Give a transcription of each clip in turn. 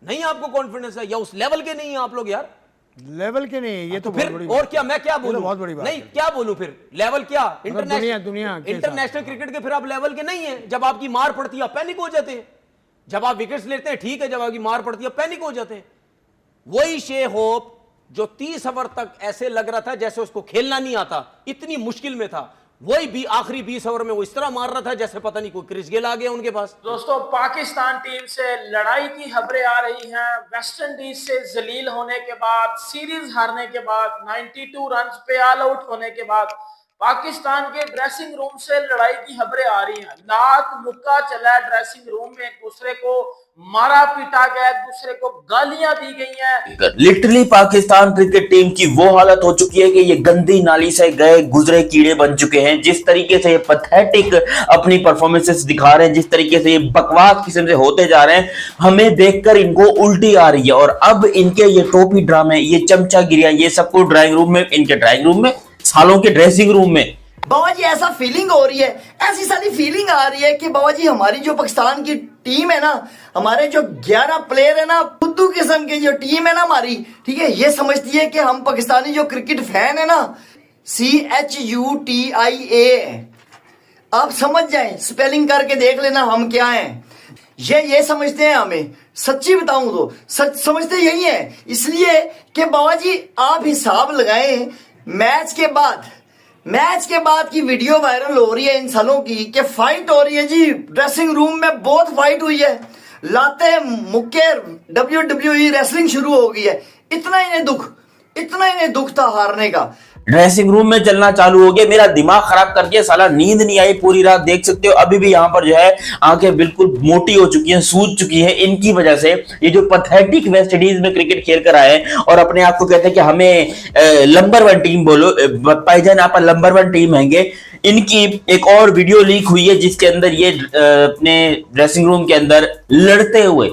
नहीं आपको कॉन्फिडेंस है या उस लेवल के नहीं है आप लोग यार? लेवल के नहीं, ये तो फिर बहुत बड़ी और क्या मैं क्या बोलूं? बहुत बड़ी बात नहीं है। क्या बोलूं फिर? लेवल क्या दुनिया के इंटरनेशनल क्रिकेट के फिर आप लेवल के नहीं है। जब आपकी मार पड़ती है आप पैनिक हो जाते हैं, जब आप विकेट्स लेते हैं ठीक है, जब आपकी मार पड़ती है पैनिक हो जाते हैं। वही शे होप जो 30 ओवर तक ऐसे लग रहा था जैसे उसको खेलना नहीं आता, इतनी मुश्किल में था, वही भी आखिरी 20 ओवर में वो इस तरह मार रहा था जैसे पता नहीं कोई क्रिस गेल आ गया उनके पास। दोस्तों, पाकिस्तान टीम से लड़ाई की खबरें आ रही हैं। वेस्ट इंडीज से जलील होने के बाद, सीरीज हारने के बाद, 92 रन पे ऑल आउट होने के बाद पाकिस्तान के ड्रेसिंग रूम से लड़ाई की खबरें आ रही हैं। लात मुक्का चला ड्रेसिंग रूम में, एक दूसरे को मारा पीटा गया, एक दूसरे को गालियां दी गई हैं। लिटरली पाकिस्तान क्रिकेट टीम की वो हालत हो चुकी है कि ये गंदी नाली से गए गुजरे कीड़े बन चुके हैं। जिस तरीके से ये पैथेटिक अपनी परफॉर्मेंसेस दिखा रहे हैं, जिस तरीके से ये बकवास किस्म से होते जा रहे हैं, हमें देखकर इनको उल्टी आ रही है। और अब इनके ये टोपी ड्रामे, ये चमचागिरियां, ये सब कुछ ड्राइंग रूम में, इनके ड्राइंग रूम में, सालों के ड्रेसिंग रूम में बाबा जी ऐसा फीलिंग हो रही है, ऐसी सारी फीलिंग आ रही है कि बाबा जी हमारी जो पाकिस्तान की टीम है ना, हमारे जो 11 प्लेयर है ना, बुद्धू किस्म की जो टीम है ना हमारी, ठीक है, ये समझती है कि हम पाकिस्तानी जो क्रिकेट फैन है ना, CHUTIA, आप समझ जाएं, स्पेलिंग करके देख लेना हम क्या हैं। ये समझते हैं हमें, सच्ची बताऊं तो सच समझते यही है। इसलिए कि बाबा जी आप हिसाब लगाएं, मैच के बाद की वीडियो वायरल हो रही है इन सालों की, कि फाइट हो रही है जी, ड्रेसिंग रूम में बहुत फाइट हुई है, लाते मुक्के WWE रेसलिंग शुरू हो गई है। इतना इन्हें दुख था हारने का। ड्रेसिंग रूम में चलना चालू हो गया। मेरा दिमाग खराब करके साला नींद नहीं आई पूरी रात। देख सकते हो अभी भी यहाँ पर जो है आंखें बिल्कुल मोटी हो चुकी हैं, सूज चुकी हैं इनकी वजह से। ये जो पैथेटिक वेस्ट इंडीज में क्रिकेट खेल कर आए और अपने आप को कहते हैं कि हमें नंबर 1 टीम बोलो, भाईजान आप नंबर 1 टीम हैंगे। इनकी एक और वीडियो लीक हुई है जिसके अंदर ये अपने ड्रेसिंग रूम के अंदर लड़ते हुए,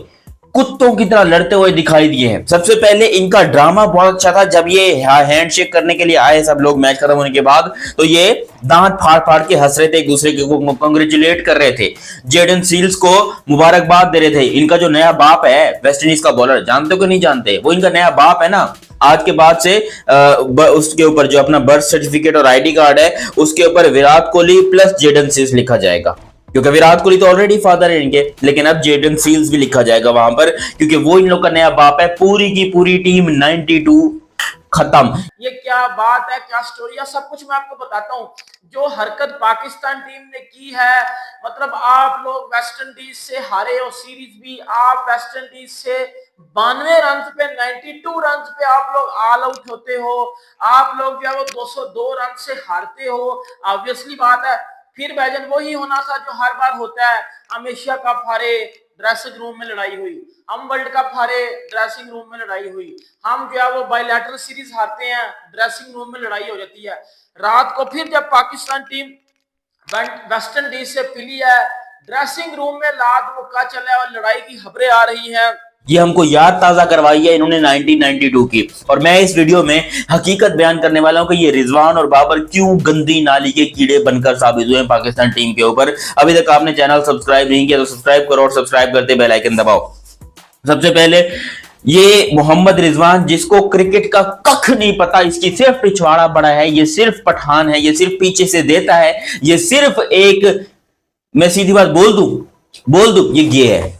कुत्तों की तरह लड़ते हुए दिखाई दिए हैं। सबसे पहले इनका ड्रामा बहुत अच्छा था। जब ये हैंडशेक करने के लिए आए सब लोग मैच खत्म होने के बाद, तो ये दांत फाड़ फाड़ के हंस रहे थे, एक दूसरे को कांग्रेचुलेट कर रहे थे, जेडन सील्स को मुबारकबाद दे रहे थे। इनका जो नया बाप है वेस्ट इंडीज का बॉलर, जानते हो कि नहीं जानते, वो इनका नया बाप है ना। आज के बाद से उसके ऊपर जो अपना बर्थ सर्टिफिकेट और आईडी कार्ड है उसके ऊपर Virat Kohli plus Jayden Seales लिखा जाएगा, क्योंकि विराट कोहली तो ऑलरेडी फादर है इनके, लेकिन अब जेडन सील्स भी लिखा जाएगा वहां पर, क्योंकि वो इन लोग का नया बाप है। पूरी की पूरी टीम 92 खत्म। ये क्या बात है, क्या स्टोरी है, सब कुछ मैं आपको बताता हूँ। जो हरकत पाकिस्तान टीम ने की है, मतलब आप लोग वेस्ट इंडीज से हारे हो सीरीज भी, आप वेस्ट इंडीज से 92 रन पे, 92 रन पे आप लोग ऑल आउट होते हो, आप लोग जो है वो 202 रन से हारते हो। ऑब्वियसली बात है, फिर भाईजान वही होना था जो हर बार होता है। हम एशिया कप हारे, ड्रेसिंग रूम में लड़ाई हुई, हम वर्ल्ड कप हारे, ड्रेसिंग रूम में लड़ाई हुई, हम जो है वो बायलैटरल सीरीज हारते हैं, ड्रेसिंग रूम में लड़ाई हो जाती है। रात को फिर जब पाकिस्तान टीम वेस्ट इंडीज से पिली है, ड्रेसिंग रूम में लात मुक्का चला और लड़ाई की खबरें आ रही हैं। ये हमको याद ताजा करवाई है इन्होंने 1992 की, और मैं इस वीडियो में हकीकत बयान करने वाला हूं कि ये रिजवान और बाबर क्यों गंदी नाली के कीड़े बनकर साबित हुए हैं पाकिस्तान टीम के ऊपर। अभी तक आपने चैनल सब्सक्राइब नहीं किया तो सब्सक्राइब करो और सब्सक्राइब करते बेल आइकन दबाओ। सबसे पहले ये मोहम्मद रिजवान, जिसको क्रिकेट का कख नहीं पता, इसकी सिर्फ पिछवाड़ा बड़ा है, ये सिर्फ पठान है, ये सिर्फ पीछे से देता है, ये सिर्फ एक, मैं सीधी बात बोल दूं ये गे है।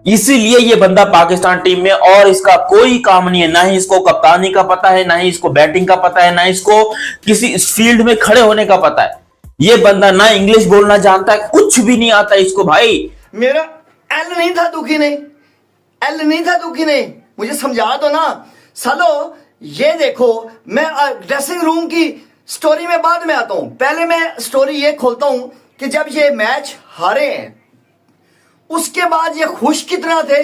इसीलिए ये बंदा पाकिस्तान टीम में, और इसका कोई काम नहीं है, ना ही इसको कप्तानी का पता है, ना ही इसको बैटिंग का पता है, ना इसको किसी फील्ड में खड़े होने का पता है। ये बंदा ना इंग्लिश बोलना जानता है, कुछ भी नहीं आता इसको भाई। मेरा एल नहीं था दुखी नहीं, मुझे समझा दो ना सालो। ये देखो, मैं ड्रेसिंग रूम की स्टोरी में बाद में आता हूं, पहले मैं स्टोरी ये खोलता हूं कि जब ये मैच हारे हैं उसके बाद ये खुश कितना थे।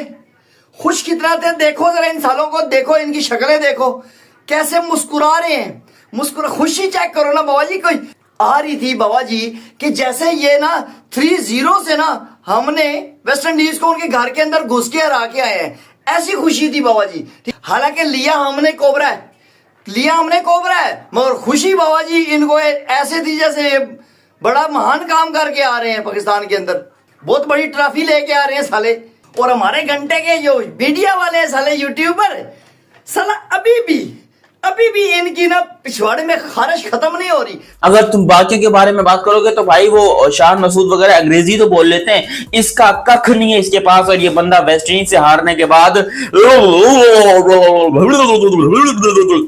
देखो जरा इन सालों को, देखो इनकी शक्लें, देखो कैसे मुस्कुरा रहे हैं। खुशी चेक करो ना बाबा जी, कोई आ रही थी बाबा जी कि जैसे ये ना 3-0 से ना हमने वेस्ट इंडीज को उनके घर के अंदर घुस के हरा के आए हैं, ऐसी खुशी थी बाबा जी। हालांकि लिया हमने कोबरा है, मगर खुशी बाबा जी इनको ऐसे थी जैसे बड़ा महान काम करके आ रहे हैं पाकिस्तान के अंदर, बहुत बड़ी ट्रॉफी लेके आ रहे हैं साले। और हमारे घंटे के जो मीडिया वाले हैं साले यूट्यूबर, साला अभी भी इनकी ना पिछवाड़े में खारिश खत्म नहीं हो रही। अगर तुम बाकियों के बारे में बात करोगे तो भाई वो शान मसूद वगैरह अंग्रेजी तो बोल लेते हैं, इसका कख नहीं है इसके पास। और ये बंदा वेस्ट इंडीज से हारने के बाद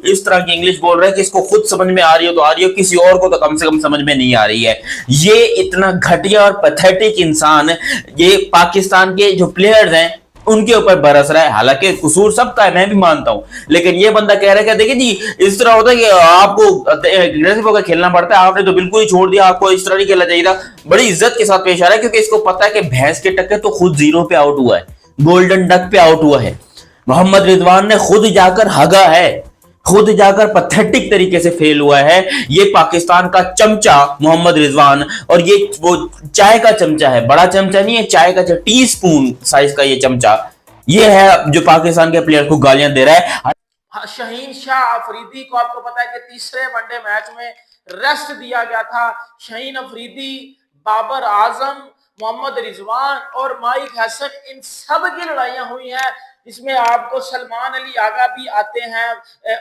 इस तरह की इंग्लिश बोल रहा है कि इसको खुद समझ में आ रही हो तो आ रही हो, किसी और को तो कम से कम समझ में नहीं आ रही है। ये इतना घटिया और पैथेटिक इंसान ये पाकिस्तान के जो प्लेयर्स हैं उनके ऊपर बरस रहा है। हालांकि कसूर सबका है, मैं भी मानता हूं, लेकिन ये बंदा कह रहा है कि देखिए जी इस तरह होता है कि आपको एग्रेसिव होकर खेलना पड़ता है, आपने तो बिल्कुल ही छोड़ दिया, आपको इस तरह नहीं खेलना चाहिए था। बड़ी इज्जत के साथ पेश आ रहा है क्योंकि इसको पता है कि भैंस के टक्के तो खुद 0 पे आउट हुआ है, गोल्डन डक पे आउट हुआ है। मोहम्मद रिजवान ने खुद जाकर हगा है, खुद जाकर पैथेटिक तरीके से फेल हुआ है। ये पाकिस्तान का चमचा मोहम्मद रिजवान, और ये वो चाय का चमचा है, बड़ा चमचा नहीं है, चाय का टी स्पून साइज का ये चमचा, ये है जो पाकिस्तान के प्लेयर को गालियां दे रहा है। शहीन शाह अफरीदी को आपको पता है कि तीसरे वनडे मैच में रेस्ट दिया गया था। शहीन अफरीदी, बाबर आजम, मोहम्मद रिजवान और माइक हसन, इन सब की लड़ाइयां हुई हैं, इसमें आपको सलमान अली आगा भी आते हैं।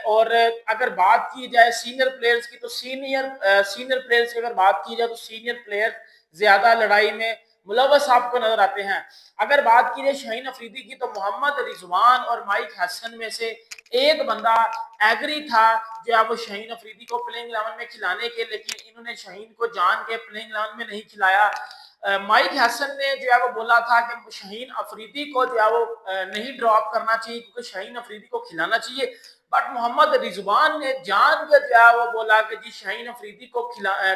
और अगर बात की जाए सीनियर प्लेयर्स की तो सीनियर प्लेयर्स की अगर बात की जाए तो सीनियर प्लेयर ज्यादा लड़ाई में मुलव्वस आपको नजर आते हैं। अगर बात की जाए शाहीन अफरीदी की तो मोहम्मद रिजवान और माइक हसन में से एक बंदा एग्री था जो है वो शाहीन अफरीदी को प्लेइंग 11 में खिलाने के, लेकिन इन्होंने शाहीन को जान के प्लेइंग 11 में नहीं खिलाया। माइक हसन ने जो है वो बोला था कि शाहीन अफरीदी को जो है वो नहीं ड्रॉप करना चाहिए क्योंकि शाहीन अफरीदी को खिलाना चाहिए, बट मोहम्मद रिजवान ने जान के जो है वो बोला कि जी शाहीन अफरीदी को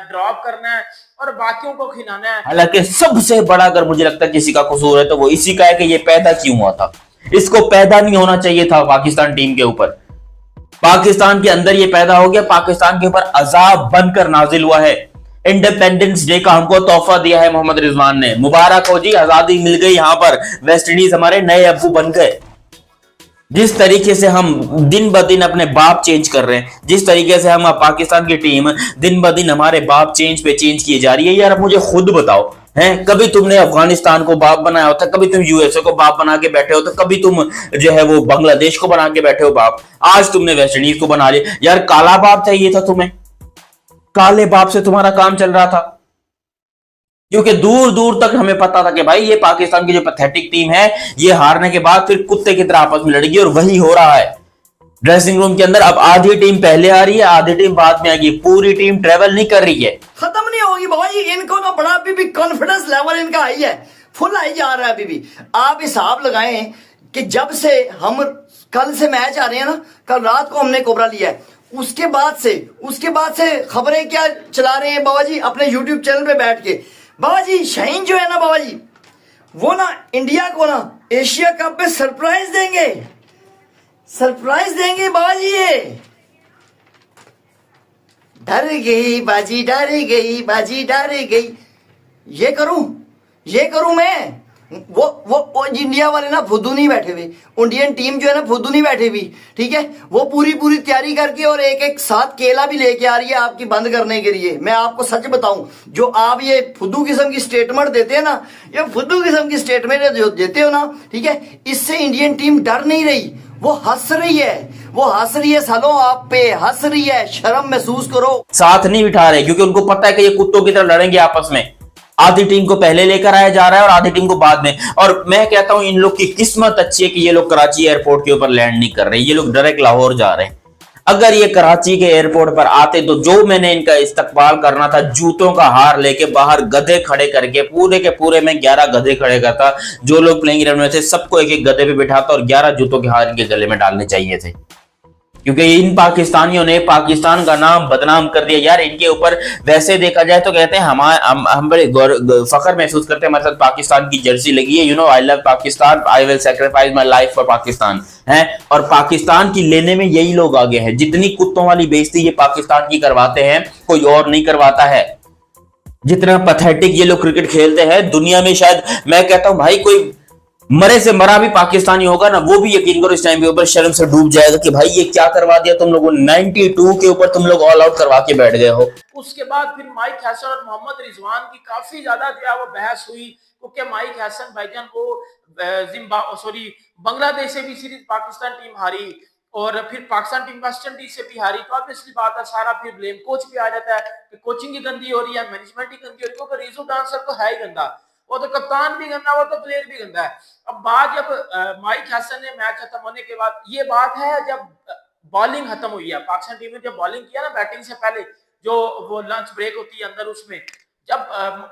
ड्रॉप करना है और बाकियों को खिलाना है। हालांकि सबसे बड़ा अगर मुझे लगता है किसी का कसूर है तो वो इसी का है कि ये पैदा क्यों हुआ था। इसको पैदा नहीं होना चाहिए था पाकिस्तान टीम के ऊपर, पाकिस्तान के अंदर ये पैदा हो गया, पाकिस्तान के ऊपर अजाब बनकर नाजिल हुआ है। इंडिपेंडेंस डे का हमको तोहफा दिया है मोहम्मद रिजवान ने, मुबारक हो जी, आजादी मिल गई। यहां पर वेस्ट इंडीज हमारे नए अब्बू बन गए। जिस तरीके से हम दिन ब दिन अपने बाप चेंज कर रहे हैं, जिस तरीके से हम पाकिस्तान की टीम दिन ब दिन हमारे बाप चेंज पे चेंज किए जा रही है। यार मुझे खुद बताओ, हैं कभी तुमने अफगानिस्तान को बाप बनाया होता, कभी तुम यूएसए को बाप बना के बैठे हो, तो कभी तुम जो है वो बांग्लादेश को बना के बैठे हो बाप, आज तुमने वेस्ट इंडीज को बना लिया। यार काला बाप चाहिए था तुम्हें, काले बाप से तुम्हारा काम चल रहा था, क्योंकि दूर दूर तक हमें पता था कि भाई ये पाकिस्तान की जो पैथेटिक टीम है ये हारने के बाद फिर कुत्ते की तरह आपस में लड़ेगी, और वही हो रहा है ड्रेसिंग रूम के अंदर। अब आधी टीम पहले आ रही है, आधी टीम बाद में आएगी, पूरी टीम ट्रेवल नहीं कर रही है, खत्म नहीं होगी भाई। इनको ना बड़ा अभी भी कॉन्फिडेंस लेवल इनका हाई है, फुल हाई जा रहा है अभी भी। आप हिसाब लगाएं कि जब से हम कल से मैच आ रहे हैं ना, कल रात को हमने कोबरा लिया है, उसके बाद से खबरें क्या चला रहे हैं बाबा जी अपने यूट्यूब चैनल पे बैठ के। बाबा जी शाहीन जो है ना बाबा जी, वो ना इंडिया को ना एशिया कप में सरप्राइज देंगे बाबा जी। ये डर गई बाजी, बाजी डर गई। ये करूं मैं। वो इंडिया वाले ना फुद्दू नहीं बैठे हुए, इंडियन टीम जो है ना फुद्दू नहीं बैठे हुई, ठीक है। वो पूरी तैयारी करके और एक साथ केला भी लेके आ रही है आपकी बंद करने के लिए। मैं आपको सच बताऊं, जो आप ये फुद्दू किस्म की स्टेटमेंट देते हैं ना, ये फुद्दू किस्म की स्टेटमेंट जो देते हो ना, ठीक है, इससे इंडियन टीम डर नहीं रही, वो हंस रही है सालों, आप पे हंस रही है। शर्म महसूस करो। साथ नहीं बिठा रहे क्योंकि उनको पता है कि ये कुत्तों की तरह लड़ेंगे आपस में। आधी टीम को पहले लेकर आया जा रहा है और आधी टीम को बाद में। और मैं कहता हूं इन लोग की किस्मत अच्छी है कि ये लोग कराची एयरपोर्ट के ऊपर लैंड नहीं कर रहे, ये लोग डायरेक्ट लाहौर जा रहे हैं। अगर ये कराची के एयरपोर्ट पर आते तो जो मैंने इनका इस्तकबाल करना था, जूतों का हार लेके बाहर गधे खड़े करके, पूरे के पूरे में 11 गधे खड़े करता, जो लोग प्लेइंग 11 में थे सबको एक एक गधे पे बिठाता और 11 जूतों के हार इनके गले में डालने चाहिए थे, क्योंकि इन पाकिस्तानियों ने पाकिस्तान का नाम बदनाम कर दिया। यार इनके ऊपर वैसे देखा जाए तो कहते हैं हम बड़े फख्र महसूस करते हैं, हमारे साथ पाकिस्तान की जर्सी लगी है, you know I love Pakistan, I will sacrifice my life for Pakistan है। और पाकिस्तान की लेने में यही लोग आगे हैं। जितनी कुत्तों वाली बेइज्जती ये पाकिस्तान की करवाते हैं कोई और नहीं करवाता है। जितना पैथेटिक ये लोग क्रिकेट खेलते हैं दुनिया में, शायद मैं कहता हूं भाई कोई मरे से मरा भी पाकिस्तानी होगा ना, वो भी यकीन करो इस टाइम के ऊपर शर्म से डूब जाएगा कि भाई ये क्या करवा दिया तुम लोगों ने, 92 के ऊपर तुम लोग ऑल आउट करवा के बैठ गए हो। उसके बाद फिर माइक हसन और मोहम्मद रिजवान की काफी ज्यादा जो है वो बहस हुई, क्योंकि माइक हसन भाईजान वो बांग्लादेश से भी सीरीज पाकिस्तान टीम हारी और फिर पाकिस्तान टीम वेस्ट इंडीज से भी हारी, तो ऑब्वियसली बात है सारा फिर ब्लेम कोच पे आ जाता है कि कोचिंग ही गंदी हो रही है, मैनेजमेंट ही गंदी हो रही है, क्योंकि रिजू डांसर तो है ही गंदा, वो तो कप्तान भी गंदा, वो तो प्लेयर भी गंदा है। अब बात जब माइक हैसन ने मैच खत्म होने के बाद, ये बात है जब बॉलिंग खत्म हुई है, पाकिस्तान टीम ने जब बॉलिंग किया ना बैटिंग से पहले, जो वो लंच ब्रेक होती है अंदर, उसमें जब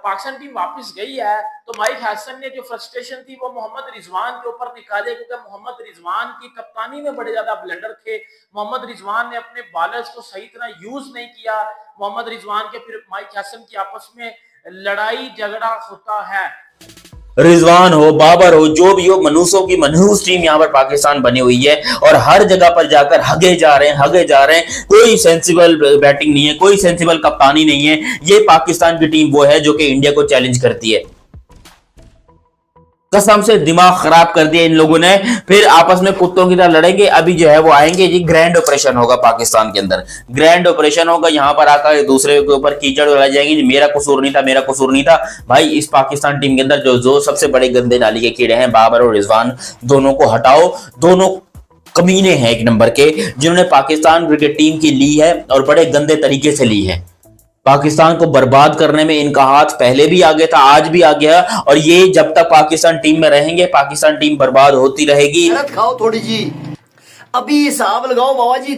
पाकिस्तान टीम वापस गई है तो माइक हैसन ने जो फ्रस्ट्रेशन थी वो मोहम्मद रिजवान के ऊपर निकाले, क्योंकि मोहम्मद रिजवान की कप्तानी में बड़े ज्यादा ब्लंडर थे। मोहम्मद रिजवान ने अपने बॉलर्स को सही तरह यूज नहीं किया। मोहम्मद रिजवान के फिर माइक हैसन की आपस में लड़ाई झगड़ा होता है। रिजवान हो, बाबर हो, जो भी हो, मनूसों की मनहूस टीम यहाँ पर पाकिस्तान बनी हुई है और हर जगह पर जाकर हगे जा रहे हैं। कोई सेंसिबल बैटिंग नहीं है, कोई सेंसिबल कप्तानी नहीं है। ये पाकिस्तान की टीम वो है जो कि इंडिया को चैलेंज करती है। कसम से दिमाग खराब कर दिया इन लोगों ने। फिर आपस में कुत्तों की तरह लड़ेंगे। अभी जो है वो आएंगे, ये ग्रैंड ऑपरेशन होगा पाकिस्तान के अंदर, ग्रैंड ऑपरेशन होगा। यहाँ पर आकर दूसरे के ऊपर कीचड़ उड़ाई जाएंगे, मेरा कसूर नहीं था, मेरा कसूर नहीं था। भाई इस पाकिस्तान टीम के अंदर जो सबसे बड़े गंदे नाली के कीड़े हैं, बाबर और रिजवान, दोनों को हटाओ। दोनों कमीने हैं एक नंबर के, जिन्होंने पाकिस्तान क्रिकेट टीम की ली है और बड़े गंदे तरीके से ली है। पाकिस्तान को बर्बाद करने में इनका हाथ पहले भी आगे था, आज भी आ गया, और ये जब तक पाकिस्तान टीम में रहेंगे पाकिस्तान टीम बर्बाद होती रहेगी। खाओ थोड़ी जी, अभी हिसाब लगाओ बाबा जी,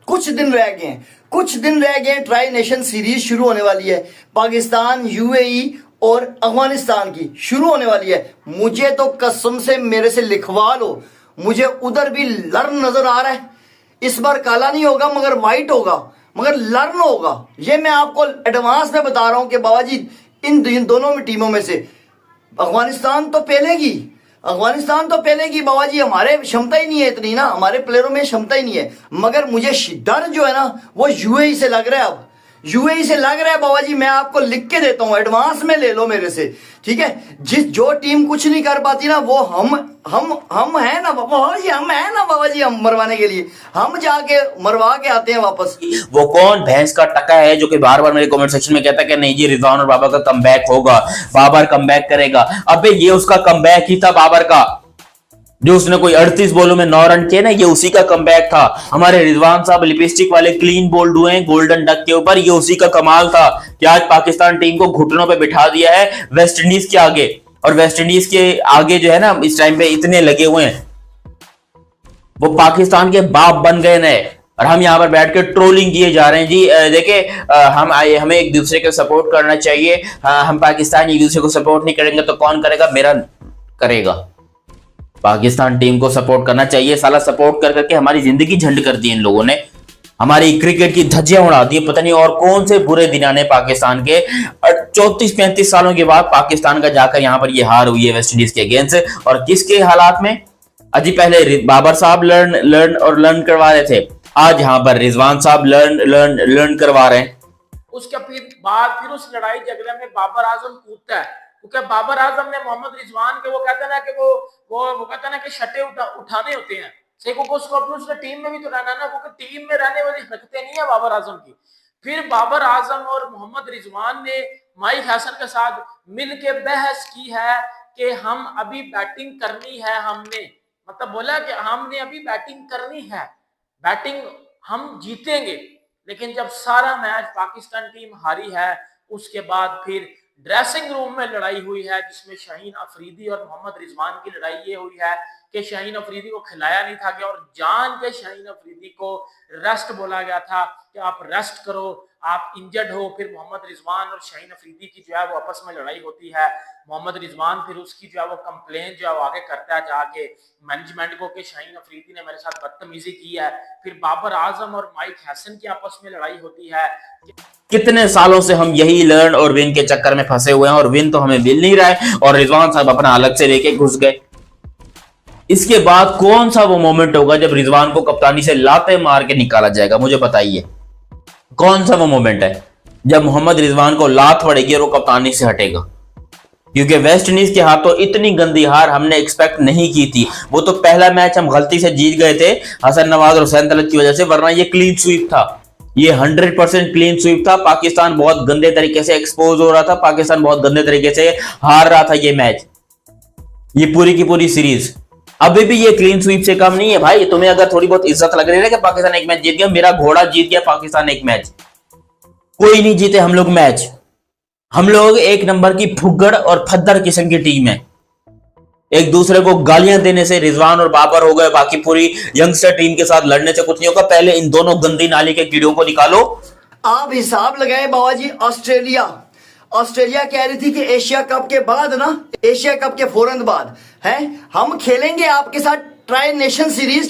कुछ दिन रह गए, ट्राई नेशन सीरीज शुरू होने वाली है, पाकिस्तान, यूएई और अफगानिस्तान की शुरू होने वाली है। मुझे तो कसम से मेरे से लिखवा लो, मुझे उधर भी लर्न नजर आ रहा है। इस बार काला नहीं होगा मगर व्हाइट होगा, मगर लर्न होगा। ये मैं आपको एडवांस में बता रहा हूं कि बाबा जी इन दोनों टीमों में से अफगानिस्तान तो पहलेगी बाबा जी। हमारे क्षमता ही नहीं है इतनी ना, हमारे प्लेयरों में क्षमता ही नहीं है। मगर मुझे डर जो है ना वो यूएई से लग रहा है। अब यूएई से लग रहा है बाबा जी, मैं आपको लिख के देता हूं, एडवांस में ले लो मेरे से, ठीक है। जो टीम कुछ नहीं कर पाती ना, वो हम है ना बाबा जी, हम मरवाने के लिए हम जाके मरवा के आते हैं वापस। वो कौन भैंस का टका है जो कि बार बार मेरे कमेंट सेक्शन में कहता है कि नहीं जी रिजवान और बाबर का कमबैक होगा, बाबर कमबैक करेगा। अबे ये उसका कमबैक ही था, बाबर का, जो उसने कोई 38 बॉलों में 9 रन किए ना, ये उसी का कमबैक था। हमारे रिजवान साहब लिपस्टिक वाले क्लीन बोल्ड हुए हैं गोल्डन डक के ऊपर, ये उसी का कमाल था कि आज पाकिस्तान टीम को घुटनों पे बिठा दिया है वेस्ट इंडीज के आगे। और वेस्ट इंडीज के आगे जो है ना इस टाइम पे इतने लगे हुए हैं, वो पाकिस्तान के बाप बन गए नए, और हम यहाँ पर बैठ के ट्रोलिंग किए जा रहे हैं जी। देखिए हमें एक दूसरे को सपोर्ट करना चाहिए। हम पाकिस्तानी एक दूसरे को सपोर्ट नहीं करेंगे तो कौन करेगा? मेरा करेगा। पाकिस्तान टीम को सपोर्ट करना चाहिए। साला सपोर्ट कर करके हमारी जिंदगी झंड कर दी इन लोगों ने, हमारी क्रिकेट की धज्जियां उड़ा दी। पता नहीं और कौन से बुरे दिन आने पाकिस्तान के। 34-35 सालों के बाद पाकिस्तान का जाकर यहाँ पर ये हार हुई है वेस्ट इंडीज के अगेंस्ट। और किसके हालात में? अजी पहले बाबर साहब लर्न करवा रहे थे, आज यहाँ पर रिजवान साहब लर्न करवा रहे हैं। उसके फिर उस लड़ाई झगड़े में बाबर आजम कूदता है, क्योंकि बाबर आजम ने मोहम्मद रिजवान के वो कहते ना कि वो कहते ना कि शटे उठाने होते हैं, सही को उसको अपनी उसने टीम में भी तो रहना ना, क्योंकि टीम में रहने वाली हरकतें नहीं है बाबर आजम की। फिर बाबर आजम और मोहम्मद रिजवान ने माइक हैसन के साथ मिलके बहस की है कि हम अभी बैटिंग करनी है, हमने मतलब बोला कि हमने अभी बैटिंग करनी है, बैटिंग हम जीतेंगे। लेकिन जब सारा मैच पाकिस्तान टीम हारी है, उसके बाद फिर ड्रेसिंग रूम में लड़ाई हुई है, जिसमें शाहीन अफरीदी और मोहम्मद रिजवान की लड़ाई ये हुई है कि शाहीन अफरीदी को खिलाया नहीं था गया और जान के शाहीन अफरीदी को रेस्ट बोला गया था कि आप रेस्ट करो, आप इंजर्ड हो। फिर मोहम्मद रिजवान और शाहीन अफरीदी की जो है वो आपस में लड़ाई होती है। मोहम्मद रिजवान फिर उसकी जो है वो कंप्लेन जो है वो आगे करता है जाके मैनेजमेंट को कि शाहीन अफरीदी ने मेरे साथ बदतमीजी की है। फिर बाबर आजम और माइक हैसन की आपस में लड़ाई होती है। कितने सालों से हम यही लर्न और विन के चक्कर में फंसे हुए हैं और विन तो हमें मिल नहीं रहा है, और रिजवान साहब अपना अलग से लेके घुस गए। इसके बाद कौन सा वो मोमेंट होगा जब रिजवान को कप्तानी से लाते मार के निकाला जाएगा? मुझे बताइए कौन सा वो मोमेंट है जब मोहम्मद रिजवान को लात पड़ेगी और वो कप्तानी से हटेगा? क्योंकि वेस्ट इंडीज के हाथों इतनी गंदी हार हमने एक्सपेक्ट नहीं की थी। वो तो पहला मैच हम गलती से जीत गए थे हसन नवाज और हुसैन तलत की वजह से, वरना ये क्लीन स्वीप था, ये 100% क्लीन स्वीप था। पाकिस्तान बहुत गंदे तरीके से एक्सपोज हो रहा था, पाकिस्तान बहुत गंदे तरीके से हार रहा था ये मैच। ये पूरी की पूरी सीरीज अभी भी ये क्लीन स्वीप से कम नहीं है भाई। तुम्हें अगर थोड़ी बहुत इज्जत लग रही है ना कि पाकिस्तान एक मैच जीत गया, मेरा घोड़ा जीत गया पाकिस्तान एक मैच, कोई नहीं जीते हम लोग मैच। हम लोग एक नंबर की फुग्गड़ और फद्दर किस्म की टीम है। एक दूसरे को गालियां देने से रिजवान और बाबर हो गए, बाकी पूरी यंगस्टर टीम के साथ लड़ने से कुछ नहीं होगा। पहले इन दोनों गंदी नाली के कीड़ों को निकालो। आप हिसाब लगाए बाबा जी, ऑस्ट्रेलिया कह रही थी कि एशिया कप के बाद ना, एशिया कप के फौरन बाद है हम खेलेंगे आपके साथ, ट्राई नेशन सीरीज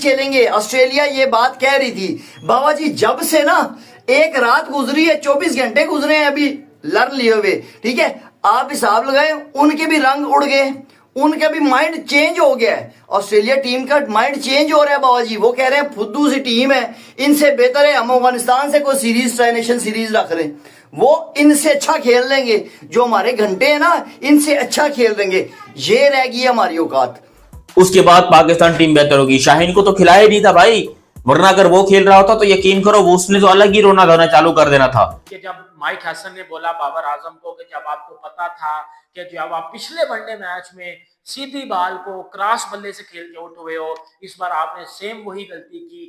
खेलेंगे। ऑस्ट्रेलिया ये बात कह रही थी बाबा जी। जब से ना एक रात गुजरी है, 24 घंटे गुजरे हैं अभी लड़ लिए हुए, ठीक है। आप हिसाब लगाए, उनके भी रंग उड़ गए, उनका भी माइंड चेंज हो गया है। ऑस्ट्रेलिया टीम का माइंड चेंज हो रहा है बाबा जी। वो कह रहे हैं फुद्दू सी टीम है, इनसे बेहतर है हम अफगानिस्तान से कोई सीरीज, ट्राई नेशन सीरीज रख रहे हैं। वो इनसे अच्छा खेल लेंगे, जो हमारे घंटे हैं ना इनसे अच्छा खेल लेंगे। ये रह गई हमारी औकात। उसके बाद पाकिस्तान टीम बेहतर होगी। शाहीन को तो खिलाया ही नहीं था भाई, वरना अगर वो खेल रहा होता तो यकीन करो वो उसने तो अलग ही रोना धोना चालू कर देना था। कि जब माइक हसन ने बोला बाबर आजम को कि जब आपको पता था कि जब आप पिछले वनडे मैच में सीधी बाल को क्रॉस बल्ले से खेल के आउट हुए हो, इस बार आपने सेम वही गलती की,